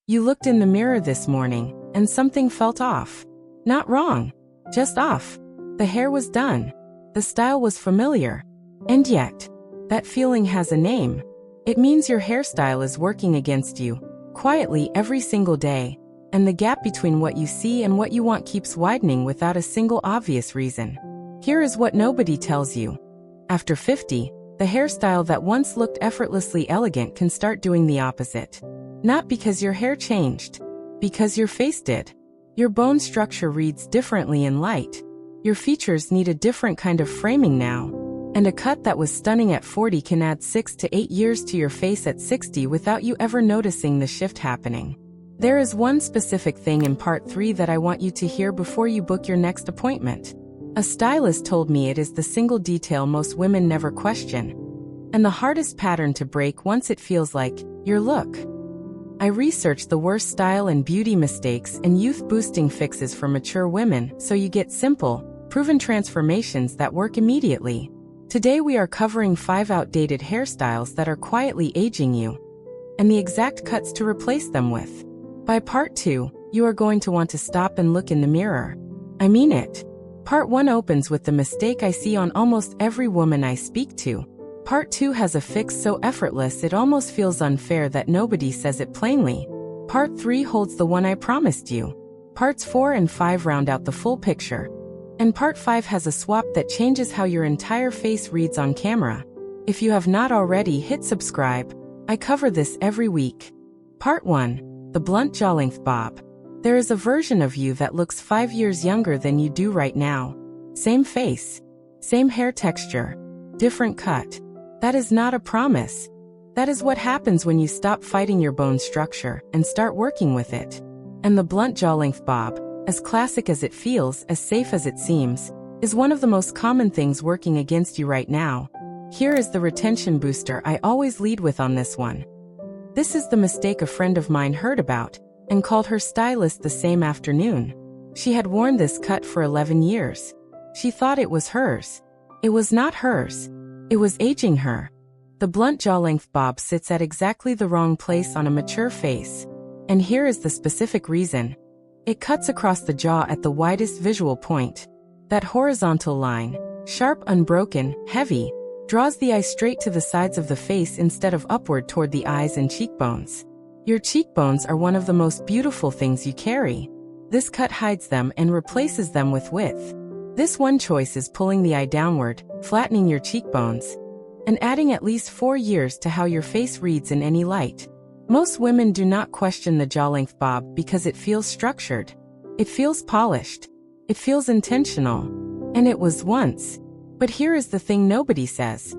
You looked in the mirror this morning, and something felt off. Not wrong, just off. The hair was done. The style was familiar. And yet, that feeling has a name. It means your hairstyle is working against you, quietly every single day, and the gap between what you see and what you want keeps widening without a single obvious reason. Here is what nobody tells you. After 50, the hairstyle that once looked effortlessly elegant can start doing the opposite. Not because your hair changed, because your face did. Your bone structure reads differently in light. Your features need a different kind of framing now. And a cut that was stunning at 40 can add 6 to 8 years to your face at 60 without you ever noticing the shift happening. There is one specific thing in part 3 that I want you to hear before you book your next appointment. A stylist told me it is the single detail most women never question, and the hardest pattern to break once it feels like your look. I researched the worst style and beauty mistakes and youth-boosting fixes for mature women so you get simple, proven transformations that work immediately. Today we are covering 5 outdated hairstyles that are quietly aging you, and the exact cuts to replace them with. By part 2, you are going to want to stop and look in the mirror. I mean it. Part 1 opens with the mistake I see on almost every woman I speak to. Part 2 has a fix so effortless it almost feels unfair that nobody says it plainly. Part 3 holds the one I promised you. Parts 4 and 5 round out the full picture. And Part 5 has a swap that changes how your entire face reads on camera. If you have not already, hit subscribe. I cover this every week. Part 1. The Blunt Jaw Length Bob. There is a version of you that looks 5 years younger than you do right now. Same face. Same hair texture. Different cut. That is not a promise. That is what happens when you stop fighting your bone structure and start working with it. And the blunt jaw length bob, as classic as it feels, as safe as it seems, is one of the most common things working against you right now. Here is the retention booster I always lead with on this one. This is the mistake a friend of mine heard about and called her stylist the same afternoon. She had worn this cut for 11 years. She thought it was hers. It was not hers. It was aging her. The blunt jaw length bob sits at exactly the wrong place on a mature face. And here is the specific reason. It cuts across the jaw at the widest visual point. That horizontal line, sharp, unbroken, heavy, draws the eye straight to the sides of the face instead of upward toward the eyes and cheekbones. Your cheekbones are one of the most beautiful things you carry. This cut hides them and replaces them with width. This one choice is pulling the eye downward, flattening your cheekbones, and adding at least 4 years to how your face reads in any light. Most women do not question the jaw length bob because it feels structured. It feels polished. It feels intentional. And it was once. But here is the thing nobody says.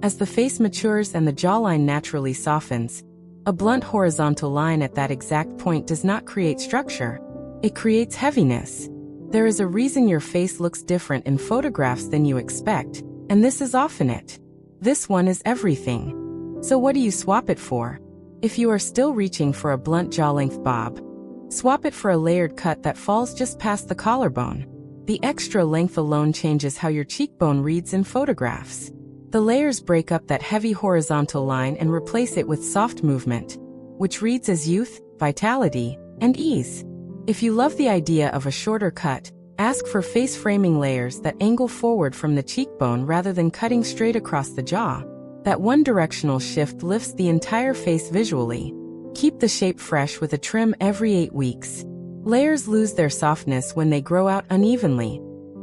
As the face matures and the jawline naturally softens, a blunt horizontal line at that exact point does not create structure. It creates heaviness. There is a reason your face looks different in photographs than you expect, and this is often it. This one is everything. So what do you swap it for? If you are still reaching for a blunt jaw length bob, swap it for a layered cut that falls just past the collarbone. The extra length alone changes how your cheekbone reads in photographs. The layers break up that heavy horizontal line and replace it with soft movement, which reads as youth, vitality, and ease. If you love the idea of a shorter cut, ask for face framing layers that angle forward from the cheekbone rather than cutting straight across the jaw. That one-directional shift lifts the entire face visually. Keep the shape fresh with a trim every 8 weeks. Layers lose their softness when they grow out unevenly.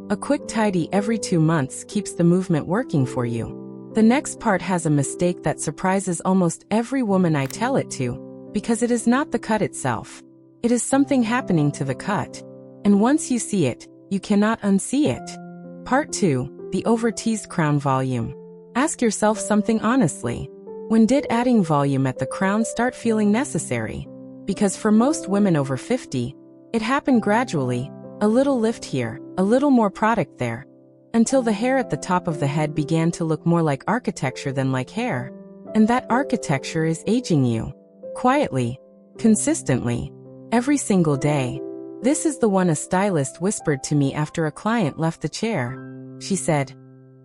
A quick tidy every 2 months keeps the movement working for you. The next part has a mistake that surprises almost every woman I tell it to, because it is not the cut itself. It is something happening to the cut. And once you see it, you cannot unsee it. Part 2, the over-teased crown volume. Ask yourself something honestly. When did adding volume at the crown start feeling necessary? Because for most women over 50, it happened gradually, a little lift here, a little more product there, until the hair at the top of the head began to look more like architecture than like hair. And that architecture is aging you. Quietly. Consistently. Every single day. This is the one a stylist whispered to me after a client left the chair. She said,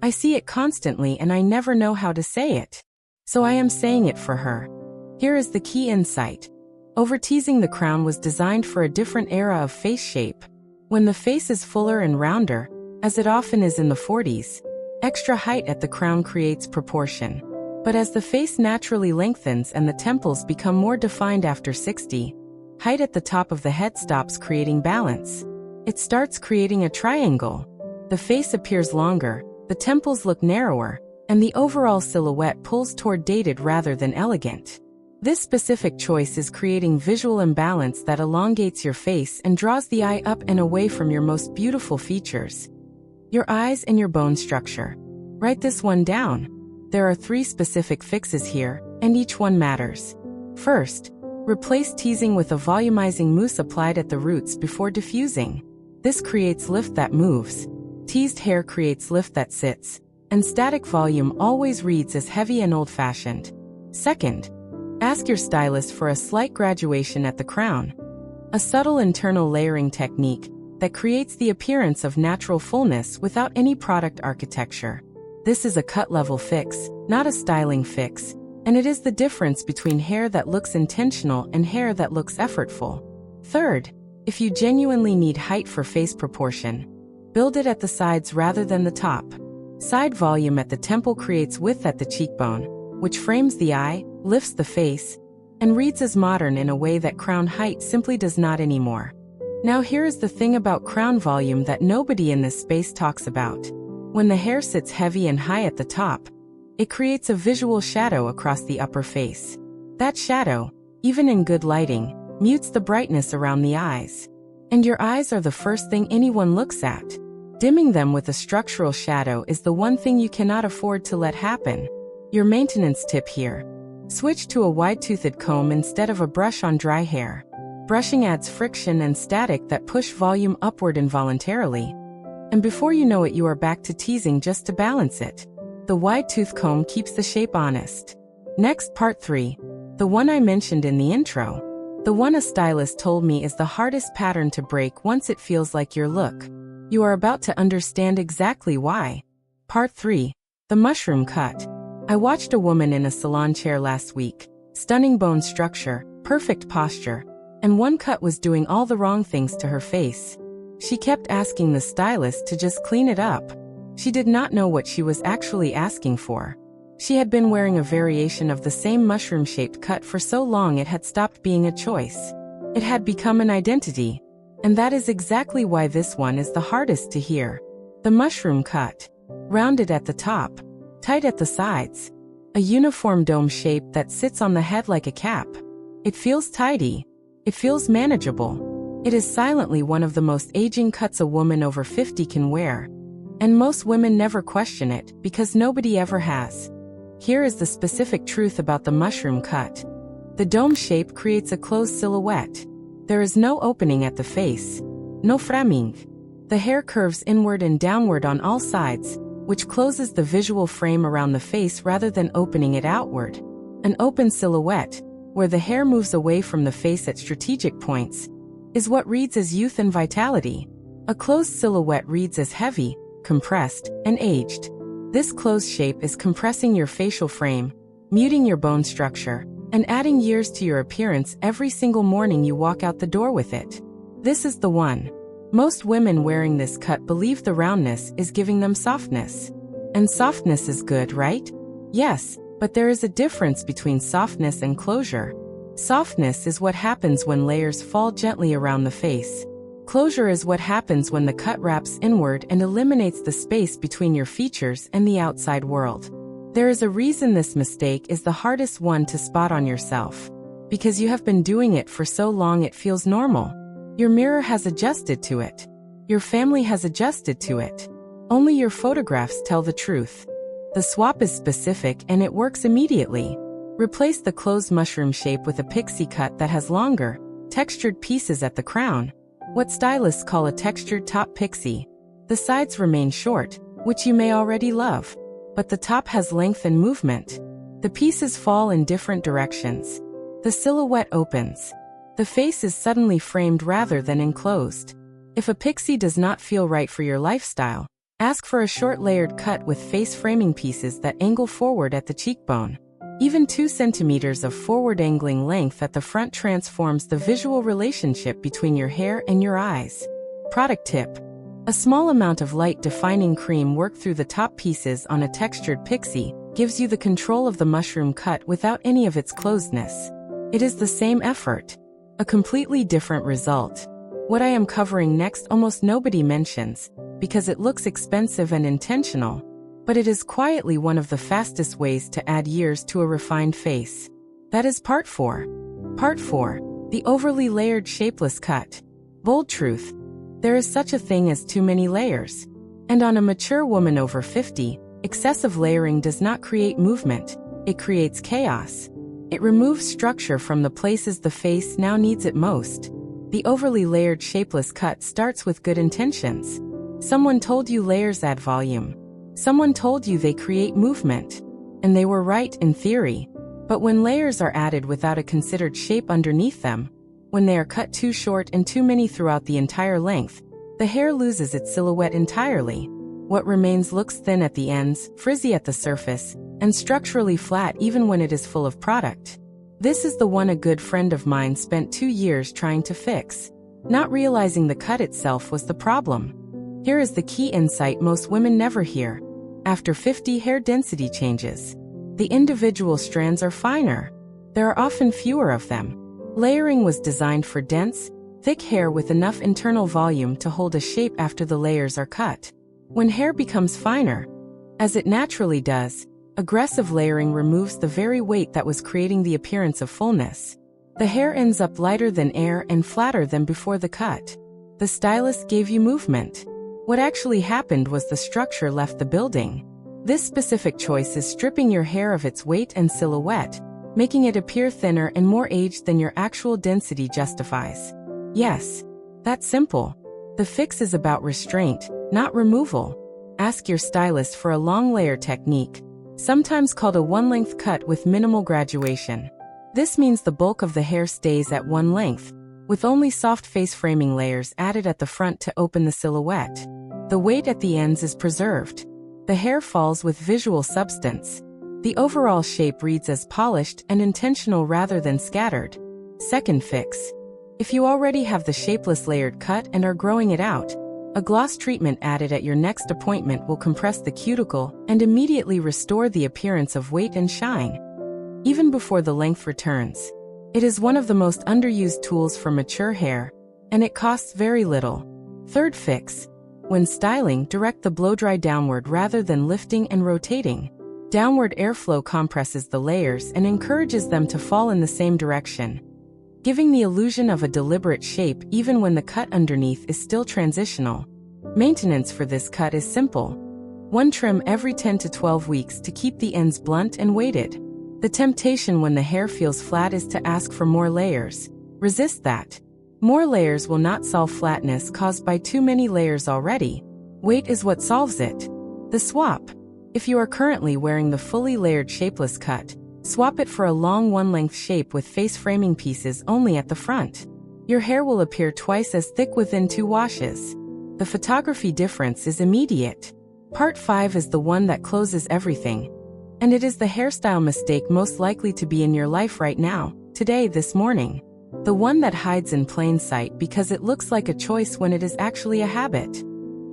"I see it constantly and I never know how to say it. So I am saying it for her." Here is the key insight. Over-teasing the crown was designed for a different era of face shape. When the face is fuller and rounder, as it often is in the 40s, extra height at the crown creates proportion. But as the face naturally lengthens and the temples become more defined after 60, height at the top of the head stops creating balance. It starts creating a triangle. The face appears longer, the temples look narrower, and the overall silhouette pulls toward dated rather than elegant. This specific choice is creating visual imbalance that elongates your face and draws the eye up and away from your most beautiful features. Your eyes and your bone structure. Write this one down. There are 3 specific fixes here, and each one matters. First, replace teasing with a volumizing mousse applied at the roots before diffusing. This creates lift that moves. Teased hair creates lift that sits, and static volume always reads as heavy and old-fashioned. Second, ask your stylist for a slight graduation at the crown. A subtle internal layering technique that creates the appearance of natural fullness without any product architecture. This is a cut-level fix, not a styling fix, and it is the difference between hair that looks intentional and hair that looks effortful. Third, if you genuinely need height for face proportion, build it at the sides rather than the top. Side volume at the temple creates width at the cheekbone, which frames the eye, lifts the face, and reads as modern in a way that crown height simply does not anymore. Now here is the thing about crown volume that nobody in this space talks about. When the hair sits heavy and high at the top, it creates a visual shadow across the upper face. That shadow, even in good lighting, mutes the brightness around the eyes. And your eyes are the first thing anyone looks at. Dimming them with a structural shadow is the one thing you cannot afford to let happen. Your maintenance tip here. Switch to a wide-toothed comb instead of a brush on dry hair. Brushing adds friction and static that push volume upward involuntarily. And before you know it, you are back to teasing just to balance it. The wide-tooth comb keeps the shape honest. Next, part 3. The one I mentioned in the intro. The one a stylist told me is the hardest pattern to break once it feels like your look. You are about to understand exactly why. Part 3. The mushroom cut. I watched a woman in a salon chair last week. Stunning bone structure, perfect posture, and one cut was doing all the wrong things to her face. She kept asking the stylist to just clean it up. She did not know what she was actually asking for. She had been wearing a variation of the same mushroom-shaped cut for so long it had stopped being a choice. It had become an identity. And that is exactly why this one is the hardest to hear. The mushroom cut. Rounded at the top. Tight at the sides. A uniform dome shape that sits on the head like a cap. It feels tidy. It feels manageable. It is silently one of the most aging cuts a woman over 50 can wear. And most women never question it, because nobody ever has. Here is the specific truth about the mushroom cut. The dome shape creates a closed silhouette. There is no opening at the face. No framing. The hair curves inward and downward on all sides, which closes the visual frame around the face rather than opening it outward. An open silhouette, where the hair moves away from the face at strategic points, is what reads as youth and vitality. A closed silhouette reads as heavy, compressed, and aged. This closed shape is compressing your facial frame, muting your bone structure, and adding years to your appearance every single morning you walk out the door with it. This is the one. Most women wearing this cut believe the roundness is giving them softness. And softness is good, right? Yes, but there is a difference between softness and closure. Softness is what happens when layers fall gently around the face. Closure is what happens when the cut wraps inward and eliminates the space between your features and the outside world. There is a reason this mistake is the hardest one to spot on yourself. Because you have been doing it for so long it feels normal. Your mirror has adjusted to it. Your family has adjusted to it. Only your photographs tell the truth. The swap is specific and it works immediately. Replace the closed mushroom shape with a pixie cut that has longer, textured pieces at the crown. What stylists call a textured top pixie. The sides remain short, which you may already love, but the top has length and movement. The pieces fall in different directions. The silhouette opens. The face is suddenly framed rather than enclosed. If a pixie does not feel right for your lifestyle, ask for a short layered cut with face framing pieces that angle forward at the cheekbone. Even 2 centimeters of forward angling length at the front transforms the visual relationship between your hair and your eyes. Product tip. A small amount of light defining cream worked through the top pieces on a textured pixie gives you the control of the mushroom cut without any of its closedness. It is the same effort. A completely different result. What I am covering next almost nobody mentions, because it looks expensive and intentional, but it is quietly one of the fastest ways to add years to a refined face. That is part 4. Part 4. The overly layered shapeless cut. Bold truth. There is such a thing as too many layers. And on a mature woman over 50, excessive layering does not create movement, it creates chaos. It removes structure from the places the face now needs it most. The overly layered shapeless cut starts with good intentions. Someone told you layers add volume. Someone told you they create movement. And they were right in theory. But when layers are added without a considered shape underneath them, when they are cut too short and too many throughout the entire length, the hair loses its silhouette entirely. What remains looks thin at the ends, frizzy at the surface, and structurally flat even when it is full of product. This is the one a good friend of mine spent 2 years trying to fix, not realizing the cut itself was the problem. Here is the key insight most women never hear. After 50, hair density changes. The individual strands are finer. There are often fewer of them. Layering was designed for dense, thick hair with enough internal volume to hold a shape after the layers are cut. When hair becomes finer, as it naturally does, aggressive layering removes the very weight that was creating the appearance of fullness. The hair ends up lighter than air and flatter than before the cut. The stylist gave you movement. What actually happened was the structure left the building. This specific choice is stripping your hair of its weight and silhouette, making it appear thinner and more aged than your actual density justifies. Yes, that's simple. The fix is about restraint, not removal. Ask your stylist for a long layer technique, sometimes called a one-length cut with minimal graduation. This means the bulk of the hair stays at one length, with only soft face framing layers added at the front to open the silhouette. The weight at the ends is preserved. The hair falls with visual substance. The overall shape reads as polished and intentional rather than scattered. Second fix. If you already have the shapeless layered cut and are growing it out, a gloss treatment added at your next appointment will compress the cuticle and immediately restore the appearance of weight and shine, even before the length returns. It is one of the most underused tools for mature hair, and it costs very little. Third fix. When styling, direct the blow-dry downward rather than lifting and rotating. Downward airflow compresses the layers and encourages them to fall in the same direction, giving the illusion of a deliberate shape even when the cut underneath is still transitional. Maintenance for this cut is simple. One trim every 10 to 12 weeks to keep the ends blunt and weighted. The temptation when the hair feels flat is to ask for more layers. Resist that. More layers will not solve flatness caused by too many layers already. Weight is what solves it. The swap. If you are currently wearing the fully layered shapeless cut, swap it for a long one-length shape with face framing pieces only at the front. Your hair will appear twice as thick within 2 washes. The photography difference is immediate. Part 5 is the one that closes everything. And it is the hairstyle mistake most likely to be in your life right now, today, this morning. The one that hides in plain sight because it looks like a choice when it is actually a habit.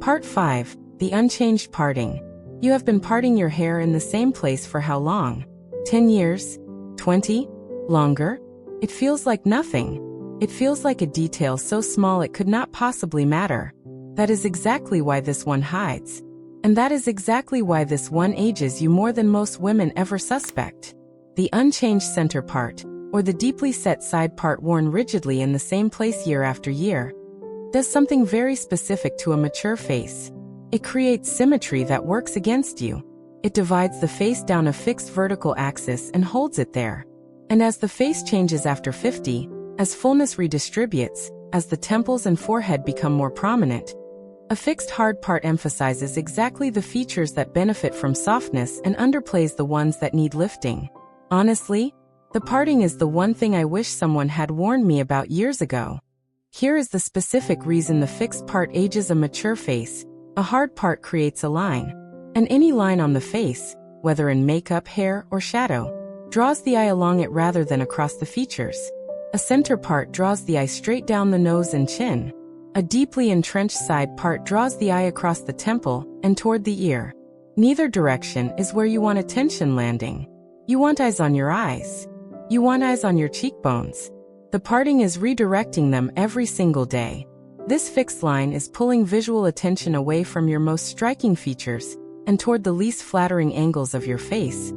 Part 5. The unchanged parting. You have been parting your hair in the same place for how long? 10 years? 20? Longer? It feels like nothing. It feels like a detail so small it could not possibly matter. That is exactly why this one hides. And that is exactly why this one ages you more than most women ever suspect. The unchanged center part, or the deeply set side part worn rigidly in the same place year after year, does something very specific to a mature face. It creates symmetry that works against you. It divides the face down a fixed vertical axis and holds it there. And as the face changes after 50, as fullness redistributes, as the temples and forehead become more prominent, a fixed hard part emphasizes exactly the features that benefit from softness and underplays the ones that need lifting. Honestly, the parting is the one thing I wish someone had warned me about years ago. Here is the specific reason the fixed part ages a mature face. A hard part creates a line. And any line on the face, whether in makeup, hair, or shadow, draws the eye along it rather than across the features. A center part draws the eye straight down the nose and chin. A deeply entrenched side part draws the eye across the temple and toward the ear. Neither direction is where you want attention landing. You want eyes on your eyes. You want eyes on your cheekbones. The parting is redirecting them every single day. This fixed line is pulling visual attention away from your most striking features and toward the least flattering angles of your face.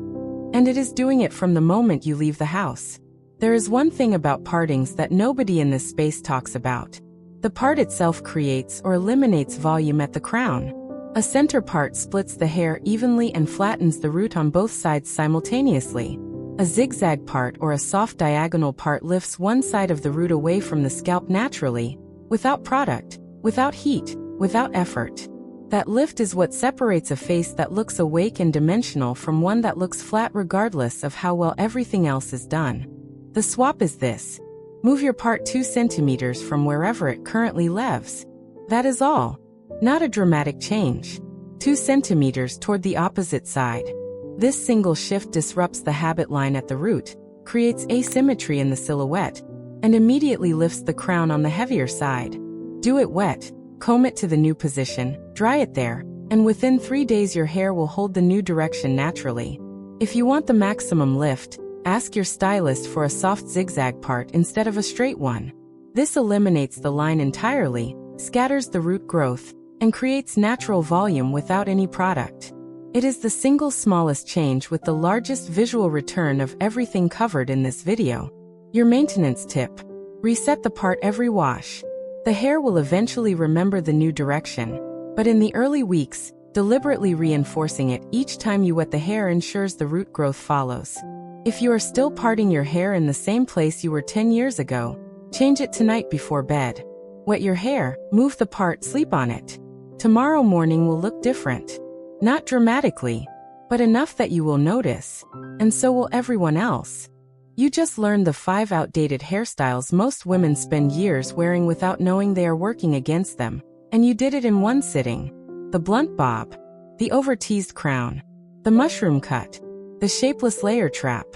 And it is doing it from the moment you leave the house. There is one thing about partings that nobody in this space talks about. The part itself creates or eliminates volume at the crown. A center part splits the hair evenly and flattens the root on both sides simultaneously. A zigzag part or a soft diagonal part lifts one side of the root away from the scalp naturally, without product, without heat, without effort. That lift is what separates a face that looks awake and dimensional from one that looks flat regardless of how well everything else is done. The swap is this. Move your part 2 centimeters from wherever it currently lives. That is all. Not a dramatic change. 2 centimeters toward the opposite side. This single shift disrupts the habit line at the root, creates asymmetry in the silhouette, and immediately lifts the crown on the heavier side. Do it wet, comb it to the new position, dry it there, and within 3 days your hair will hold the new direction naturally. If you want the maximum lift, ask your stylist for a soft zigzag part instead of a straight one. This eliminates the line entirely, scatters the root growth, and creates natural volume without any product. It is the single smallest change with the largest visual return of everything covered in this video. Your maintenance tip: reset the part every wash. The hair will eventually remember the new direction, but in the early weeks, deliberately reinforcing it each time you wet the hair ensures the root growth follows. If you are still parting your hair in the same place you were 10 years ago, change it tonight before bed. Wet your hair, move the part, sleep on it. Tomorrow morning will look different. Not dramatically, but enough that you will notice, and so will everyone else. You just learned the 5 outdated hairstyles most women spend years wearing without knowing they are working against them, and you did it in one sitting. The blunt bob, the over-teased crown, the mushroom cut, the shapeless layer trap,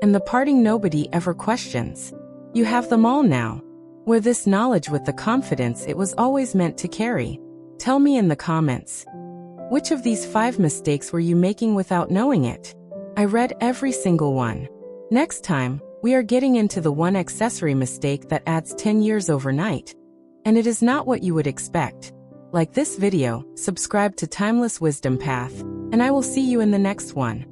and the parting nobody ever questions. You have them all now. Wear this knowledge with the confidence it was always meant to carry. Tell me in the comments. Which of these 5 mistakes were you making without knowing it? I read every single one. Next time, we are getting into the one accessory mistake that adds 10 years overnight. And it is not what you would expect. Like this video, subscribe to Timeless Wisdom Path, and I will see you in the next one.